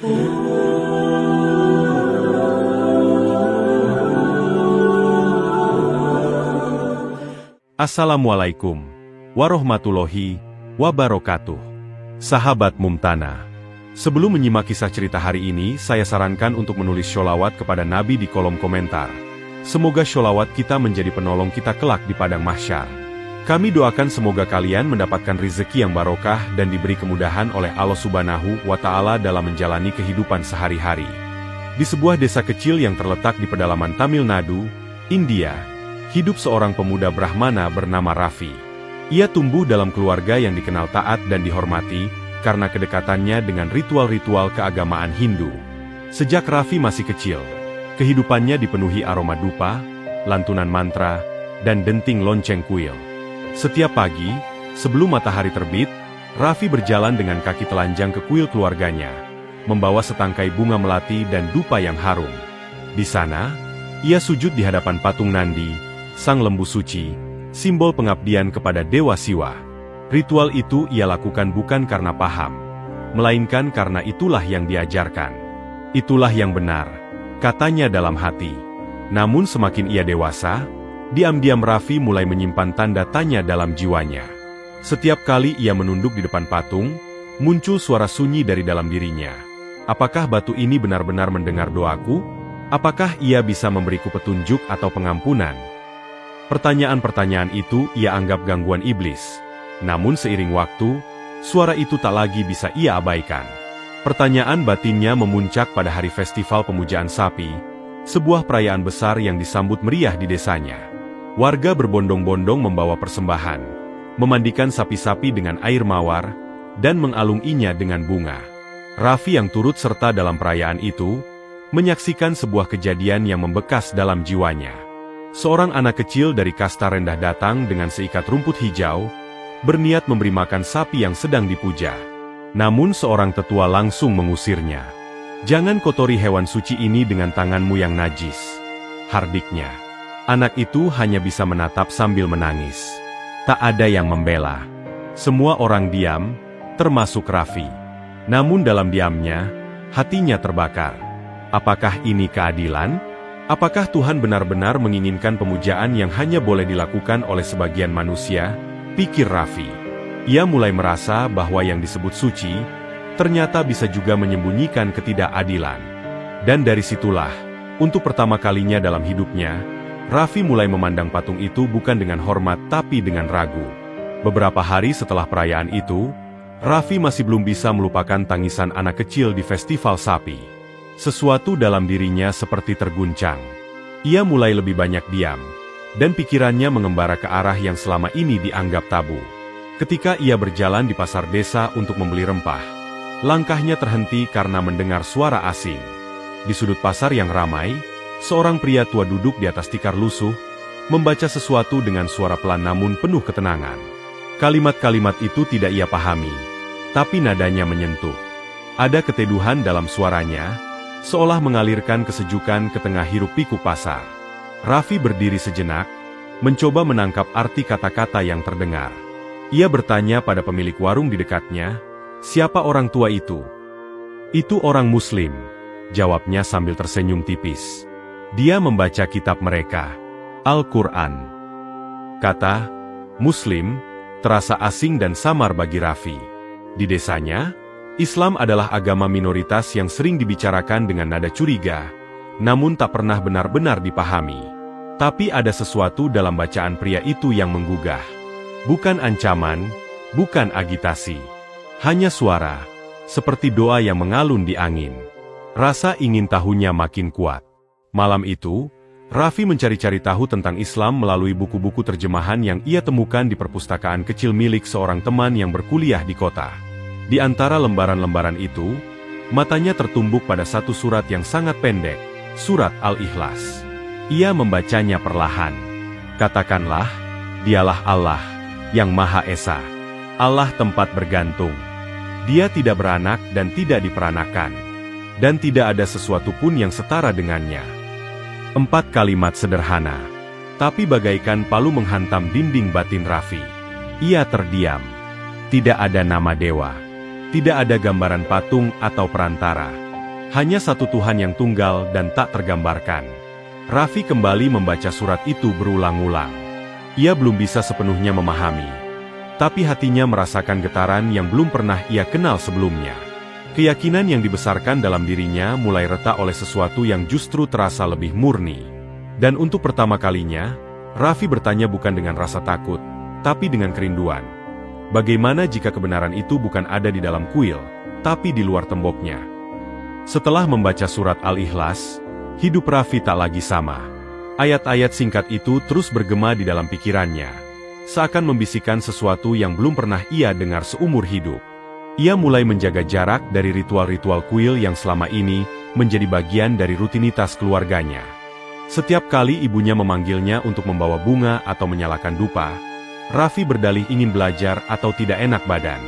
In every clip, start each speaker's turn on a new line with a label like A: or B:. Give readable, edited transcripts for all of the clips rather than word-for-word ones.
A: Assalamualaikum warahmatullahi wabarakatuh. Sahabat Mumtana, sebelum menyimak kisah cerita hari ini, saya sarankan untuk menulis sholawat kepada Nabi di kolom komentar. Semoga sholawat kita menjadi penolong kita kelak di padang mahsyar. Kami doakan semoga kalian mendapatkan rezeki yang barokah dan diberi kemudahan oleh Allah Subhanahu wa Ta'ala dalam menjalani kehidupan sehari-hari. Di sebuah desa kecil yang terletak di pedalaman Tamil Nadu, India, hidup seorang pemuda Brahmana bernama Raffi. Ia tumbuh dalam keluarga yang dikenal taat dan dihormati karena kedekatannya dengan ritual-ritual keagamaan Hindu. Sejak Raffi masih kecil, kehidupannya dipenuhi aroma dupa, lantunan mantra, dan denting lonceng kuil. Setiap pagi, sebelum matahari terbit, Raffi berjalan dengan kaki telanjang ke kuil keluarganya, membawa setangkai bunga melati dan dupa yang harum. Di sana, ia sujud di hadapan patung Nandi, sang lembu suci, simbol pengabdian kepada Dewa Siwa. Ritual itu ia lakukan bukan karena paham, melainkan karena itulah yang diajarkan. Itulah yang benar, katanya dalam hati. Namun semakin ia dewasa, diam-diam Raffi mulai menyimpan tanda tanya dalam jiwanya. Setiap kali ia menunduk di depan patung, muncul suara sunyi dari dalam dirinya. Apakah batu ini benar-benar mendengar doaku? Apakah ia bisa memberiku petunjuk atau pengampunan? Pertanyaan-pertanyaan itu ia anggap gangguan iblis. Namun seiring waktu, suara itu tak lagi bisa ia abaikan. Pertanyaan batinnya memuncak pada hari festival pemujaan sapi, sebuah perayaan besar yang disambut meriah di desanya. Warga berbondong-bondong membawa persembahan, memandikan sapi-sapi dengan air mawar, dan mengalunginya dengan bunga. Raffi yang turut serta dalam perayaan itu, menyaksikan sebuah kejadian yang membekas dalam jiwanya. Seorang anak kecil dari kasta rendah datang dengan seikat rumput hijau, berniat memberi makan sapi yang sedang dipuja. Namun seorang tetua langsung mengusirnya. "Jangan kotori hewan suci ini dengan tanganmu yang najis," hardiknya. Anak itu hanya bisa menatap sambil menangis. Tak ada yang membela. Semua orang diam, termasuk Raffi. Namun dalam diamnya, hatinya terbakar. Apakah ini keadilan? Apakah Tuhan benar-benar menginginkan pemujaan yang hanya boleh dilakukan oleh sebagian manusia? Pikir Raffi. Ia mulai merasa bahwa yang disebut suci, ternyata bisa juga menyembunyikan ketidakadilan. Dan dari situlah, untuk pertama kalinya dalam hidupnya, Raffi mulai memandang patung itu bukan dengan hormat tapi dengan ragu. Beberapa hari setelah perayaan itu, Raffi masih belum bisa melupakan tangisan anak kecil di festival sapi. Sesuatu dalam dirinya seperti terguncang. Ia mulai lebih banyak diam, dan pikirannya mengembara ke arah yang selama ini dianggap tabu. Ketika ia berjalan di pasar desa untuk membeli rempah, langkahnya terhenti karena mendengar suara asing. Di sudut pasar yang ramai, seorang pria tua duduk di atas tikar lusuh, membaca sesuatu dengan suara pelan namun penuh ketenangan. Kalimat-kalimat itu tidak ia pahami, tapi nadanya menyentuh. Ada keteduhan dalam suaranya, seolah mengalirkan kesejukan ke tengah hiruk-pikuk pasar. Raffi berdiri sejenak, mencoba menangkap arti kata-kata yang terdengar. Ia bertanya pada pemilik warung di dekatnya, "Siapa orang tua itu?" "Itu orang Muslim," jawabnya sambil tersenyum tipis. "Dia membaca kitab mereka, Al-Quran." Kata Muslim terasa asing dan samar bagi Raffi. Di desanya, Islam adalah agama minoritas yang sering dibicarakan dengan nada curiga, namun tak pernah benar-benar dipahami. Tapi ada sesuatu dalam bacaan pria itu yang menggugah. Bukan ancaman, bukan agitasi. Hanya suara, seperti doa yang mengalun di angin. Rasa ingin tahunya makin kuat. Malam itu, Raffi mencari-cari tahu tentang Islam melalui buku-buku terjemahan yang ia temukan di perpustakaan kecil milik seorang teman yang berkuliah di kota. Di antara lembaran-lembaran itu, matanya tertumbuk pada satu surat yang sangat pendek, surat Al-Ikhlas. Ia membacanya perlahan. "Katakanlah, dialah Allah, yang Maha Esa. Allah tempat bergantung. Dia tidak beranak dan tidak diperanakan. Dan tidak ada sesuatu pun yang setara dengannya." 4 kalimat sederhana, tapi bagaikan palu menghantam dinding batin Raffi. Ia terdiam. Tidak ada nama dewa. Tidak ada gambaran patung atau perantara. Hanya satu Tuhan yang tunggal dan tak tergambarkan. Raffi kembali membaca surat itu berulang-ulang. Ia belum bisa sepenuhnya memahami. Tapi hatinya merasakan getaran yang belum pernah ia kenal sebelumnya. Keyakinan yang dibesarkan dalam dirinya mulai retak oleh sesuatu yang justru terasa lebih murni. Dan untuk pertama kalinya, Raffi bertanya bukan dengan rasa takut, tapi dengan kerinduan. Bagaimana jika kebenaran itu bukan ada di dalam kuil, tapi di luar temboknya? Setelah membaca surat Al-Ikhlas, hidup Raffi tak lagi sama. Ayat-ayat singkat itu terus bergema di dalam pikirannya, seakan membisikkan sesuatu yang belum pernah ia dengar seumur hidup. Ia mulai menjaga jarak dari ritual-ritual kuil yang selama ini menjadi bagian dari rutinitas keluarganya. Setiap kali ibunya memanggilnya untuk membawa bunga atau menyalakan dupa, Raffi berdalih ingin belajar atau tidak enak badan.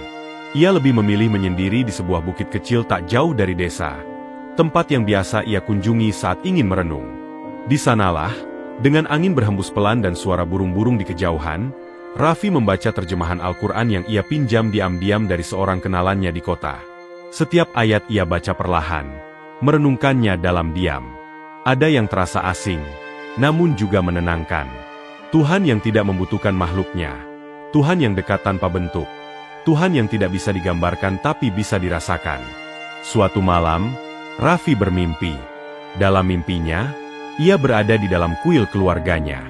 A: Ia lebih memilih menyendiri di sebuah bukit kecil tak jauh dari desa, tempat yang biasa ia kunjungi saat ingin merenung. Di sanalah, dengan angin berhembus pelan dan suara burung-burung di kejauhan, Raffi membaca terjemahan Al-Quran yang ia pinjam diam-diam dari seorang kenalannya di kota. Setiap ayat ia baca perlahan, merenungkannya dalam diam. Ada yang terasa asing, namun juga menenangkan. Tuhan yang tidak membutuhkan makhluknya. Tuhan yang dekat tanpa bentuk. Tuhan yang tidak bisa digambarkan tapi bisa dirasakan. Suatu malam, Raffi bermimpi. Dalam mimpinya, ia berada di dalam kuil keluarganya.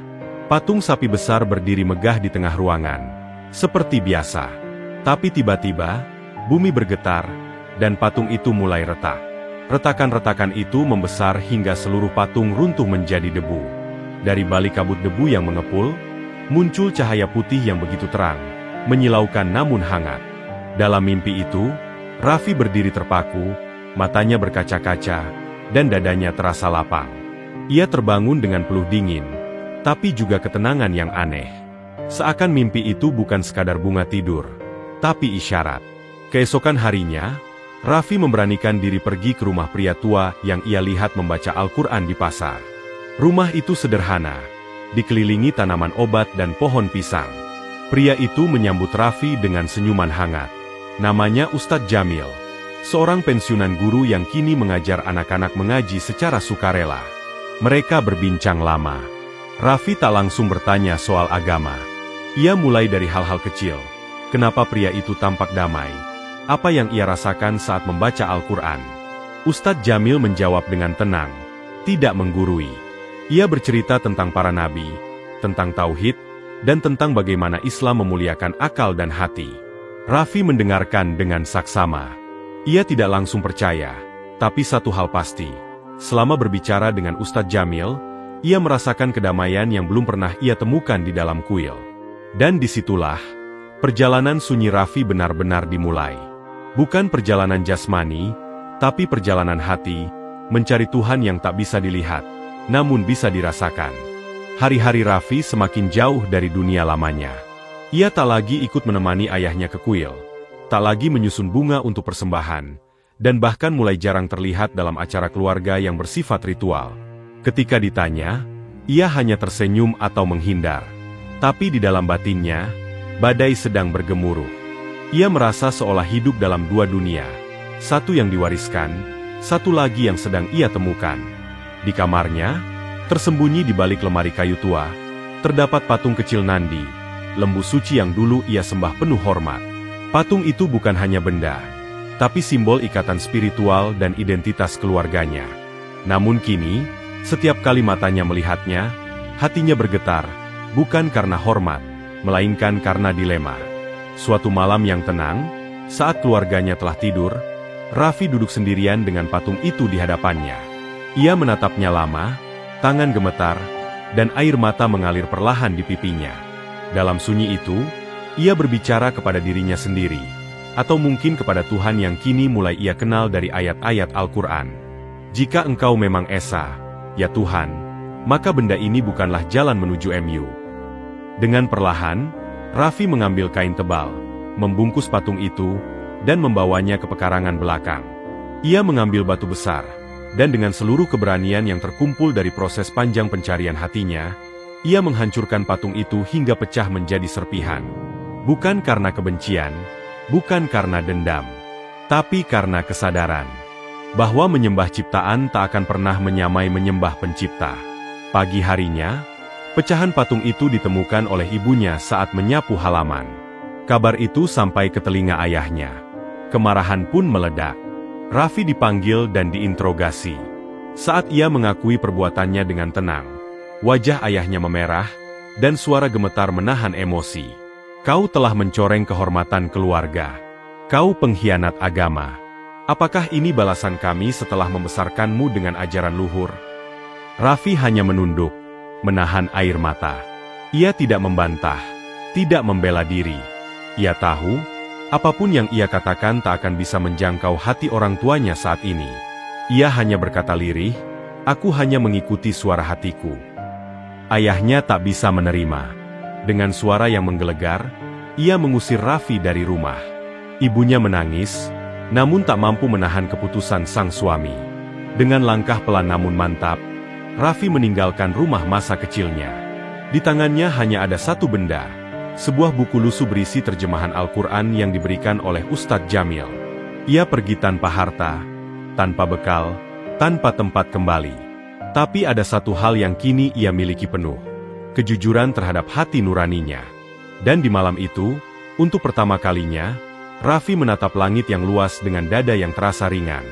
A: Patung sapi besar berdiri megah di tengah ruangan, seperti biasa. Tapi tiba-tiba, bumi bergetar, dan patung itu mulai retak. Retakan-retakan itu membesar hingga seluruh patung runtuh menjadi debu. Dari balik kabut debu yang mengepul, muncul cahaya putih yang begitu terang, menyilaukan namun hangat. Dalam mimpi itu, Raffi berdiri terpaku, matanya berkaca-kaca, dan dadanya terasa lapang. Ia terbangun dengan peluh dingin, tapi juga ketenangan yang aneh. Seakan mimpi itu bukan sekadar bunga tidur, tapi isyarat. Keesokan harinya, Raffi memberanikan diri pergi ke rumah pria tua yang ia lihat membaca Al-Quran di pasar. Rumah itu sederhana, dikelilingi tanaman obat dan pohon pisang. Pria itu menyambut Raffi dengan senyuman hangat. Namanya Ustadz Jamil, seorang pensiunan guru yang kini mengajar anak-anak mengaji secara sukarela. Mereka berbincang lama. Raffi tak langsung bertanya soal agama. Ia mulai dari hal-hal kecil. Kenapa pria itu tampak damai? Apa yang ia rasakan saat membaca Al-Quran? Ustadz Jamil menjawab dengan tenang, tidak menggurui. Ia bercerita tentang para nabi, tentang tauhid, dan tentang bagaimana Islam memuliakan akal dan hati. Raffi mendengarkan dengan saksama. Ia tidak langsung percaya, tapi satu hal pasti. Selama berbicara dengan Ustadz Jamil, ia merasakan kedamaian yang belum pernah ia temukan di dalam kuil. Dan disitulah, perjalanan sunyi Raffi benar-benar dimulai. Bukan perjalanan jasmani, tapi perjalanan hati, mencari Tuhan yang tak bisa dilihat, namun bisa dirasakan. Hari-hari Raffi semakin jauh dari dunia lamanya. Ia tak lagi ikut menemani ayahnya ke kuil, tak lagi menyusun bunga untuk persembahan, dan bahkan mulai jarang terlihat dalam acara keluarga yang bersifat ritual. Ketika ditanya, ia hanya tersenyum atau menghindar. Tapi di dalam batinnya, badai sedang bergemuruh. Ia merasa seolah hidup dalam dua dunia, satu yang diwariskan, satu lagi yang sedang ia temukan. Di kamarnya, tersembunyi di balik lemari kayu tua, terdapat patung kecil Nandi, lembu suci yang dulu ia sembah penuh hormat. Patung itu bukan hanya benda, tapi simbol ikatan spiritual dan identitas keluarganya. Namun kini, setiap kali matanya melihatnya, hatinya bergetar, bukan karena hormat, melainkan karena dilema. Suatu malam yang tenang, saat keluarganya telah tidur, Raffi duduk sendirian dengan patung itu di hadapannya. Ia menatapnya lama, tangan gemetar, dan air mata mengalir perlahan di pipinya. Dalam sunyi itu, ia berbicara kepada dirinya sendiri, atau mungkin kepada Tuhan yang kini mulai ia kenal dari ayat-ayat Al-Quran. Jika Engkau memang Esa, ya Tuhan, maka benda ini bukanlah jalan menuju MU. Dengan perlahan, Raffi mengambil kain tebal, membungkus patung itu, dan membawanya ke pekarangan belakang. Ia mengambil batu besar, dan dengan seluruh keberanian yang terkumpul dari proses panjang pencarian hatinya, ia menghancurkan patung itu hingga pecah menjadi serpihan. Bukan karena kebencian, bukan karena dendam, tapi karena kesadaran. bahwa menyembah ciptaan tak akan pernah menyamai menyembah pencipta. Pagi harinya, pecahan patung itu ditemukan oleh ibunya saat menyapu halaman. Kabar itu sampai ke telinga ayahnya. Kemarahan pun meledak. Raffi dipanggil dan diinterogasi. Saat ia mengakui perbuatannya dengan tenang, wajah ayahnya memerah, dan suara gemetar menahan emosi. Kau telah mencoreng kehormatan keluarga. Kau pengkhianat agama. Apakah ini balasan kami setelah membesarkanmu dengan ajaran luhur? Raffi hanya menunduk, menahan air mata. Ia tidak membantah, tidak membela diri. Ia tahu, apapun yang ia katakan tak akan bisa menjangkau hati orang tuanya saat ini. Ia hanya berkata lirih, "Aku hanya mengikuti suara hatiku." Ayahnya tak bisa menerima. Dengan suara yang menggelegar, ia mengusir Raffi dari rumah. Ibunya menangis, namun tak mampu menahan keputusan sang suami. Dengan langkah pelan namun mantap, Raffi meninggalkan rumah masa kecilnya. Di tangannya hanya ada satu benda, sebuah buku lusuh berisi terjemahan Al-Quran yang diberikan oleh Ustadz Jamil. Ia pergi tanpa harta, tanpa bekal, tanpa tempat kembali. Tapi ada satu hal yang kini ia miliki penuh, kejujuran terhadap hati nuraninya. Dan di malam itu, untuk pertama kalinya, Raffi menatap langit yang luas dengan dada yang terasa ringan.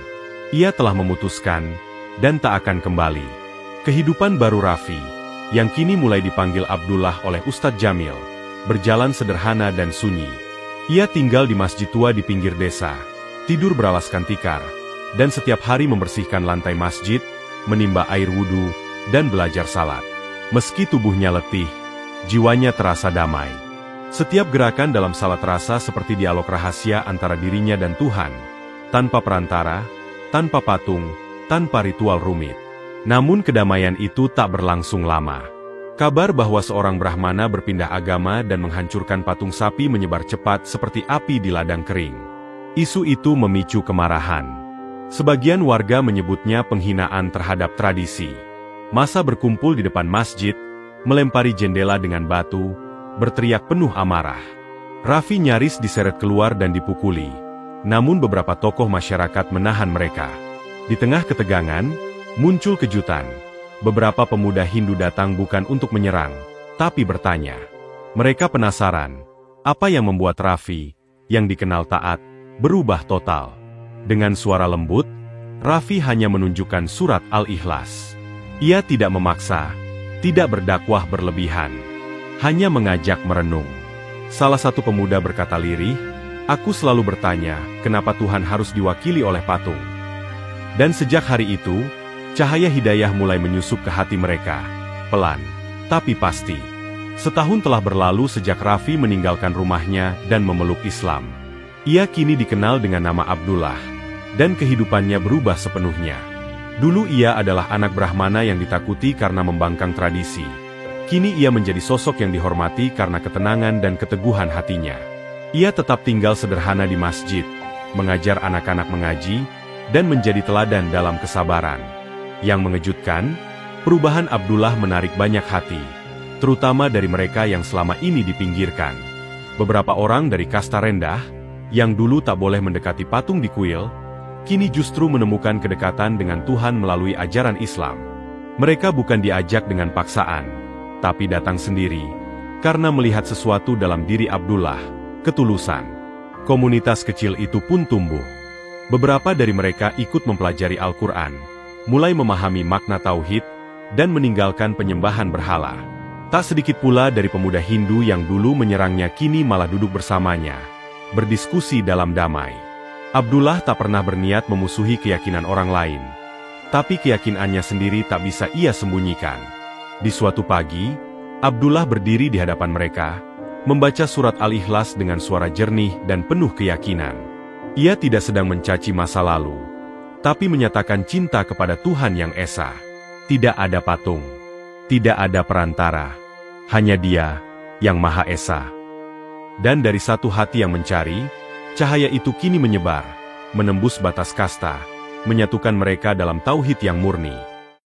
A: Ia telah memutuskan, dan tak akan kembali. Kehidupan baru Raffi, yang kini mulai dipanggil Abdullah oleh Ustadz Jamil, berjalan sederhana dan sunyi. Ia tinggal di masjid tua di pinggir desa, tidur beralaskan tikar, dan setiap hari membersihkan lantai masjid, menimba air wudhu, dan belajar salat. Meski tubuhnya letih, jiwanya terasa damai. Setiap gerakan dalam salat terasa seperti dialog rahasia antara dirinya dan Tuhan, tanpa perantara, tanpa patung, tanpa ritual rumit. Namun kedamaian itu tak berlangsung lama. Kabar bahwa seorang Brahmana berpindah agama dan menghancurkan patung sapi menyebar cepat seperti api di ladang kering. Isu itu memicu kemarahan. Sebagian warga menyebutnya penghinaan terhadap tradisi. Massa berkumpul di depan masjid, melempari jendela dengan batu, berteriak penuh amarah. Raffi nyaris diseret keluar dan dipukuli. Namun beberapa tokoh masyarakat menahan mereka. Di tengah ketegangan, muncul kejutan. Beberapa pemuda Hindu datang bukan untuk menyerang, tapi bertanya. Mereka penasaran, apa yang membuat Raffi, yang dikenal taat, berubah total. Dengan suara lembut, Raffi hanya menunjukkan surat Al-Ikhlas. Ia tidak memaksa, tidak berdakwah berlebihan, hanya mengajak merenung. Salah satu pemuda berkata lirih, "Aku selalu bertanya, kenapa Tuhan harus diwakili oleh patung?" Dan sejak hari itu, cahaya hidayah mulai menyusup ke hati mereka, pelan, tapi pasti. Setahun telah berlalu sejak Raffi meninggalkan rumahnya dan memeluk Islam. Ia kini dikenal dengan nama Abdullah, dan kehidupannya berubah sepenuhnya. Dulu ia adalah anak Brahmana yang ditakuti karena membangkang tradisi. Kini ia menjadi sosok yang dihormati karena ketenangan dan keteguhan hatinya. Ia tetap tinggal sederhana di masjid, mengajar anak-anak mengaji, dan menjadi teladan dalam kesabaran. Yang mengejutkan, perubahan Abdullah menarik banyak hati, terutama dari mereka yang selama ini dipinggirkan. Beberapa orang dari kasta rendah, yang dulu tak boleh mendekati patung di kuil, kini justru menemukan kedekatan dengan Tuhan melalui ajaran Islam. Mereka bukan diajak dengan paksaan, tapi datang sendiri, karena melihat sesuatu dalam diri Abdullah, ketulusan. Komunitas kecil itu pun tumbuh. Beberapa dari mereka ikut mempelajari Al-Quran, mulai memahami makna tauhid, dan meninggalkan penyembahan berhala. Tak sedikit pula dari pemuda Hindu yang dulu menyerangnya kini malah duduk bersamanya, berdiskusi dalam damai. Abdullah tak pernah berniat memusuhi keyakinan orang lain, tapi keyakinannya sendiri tak bisa ia sembunyikan. Di suatu pagi, Abdullah berdiri di hadapan mereka, membaca surat Al-Ikhlas dengan suara jernih dan penuh keyakinan. Ia tidak sedang mencaci masa lalu, tapi menyatakan cinta kepada Tuhan yang Esa. Tidak ada patung, tidak ada perantara, hanya Dia yang Maha Esa. Dan dari satu hati yang mencari, cahaya itu kini menyebar, menembus batas kasta, menyatukan mereka dalam tauhid yang murni.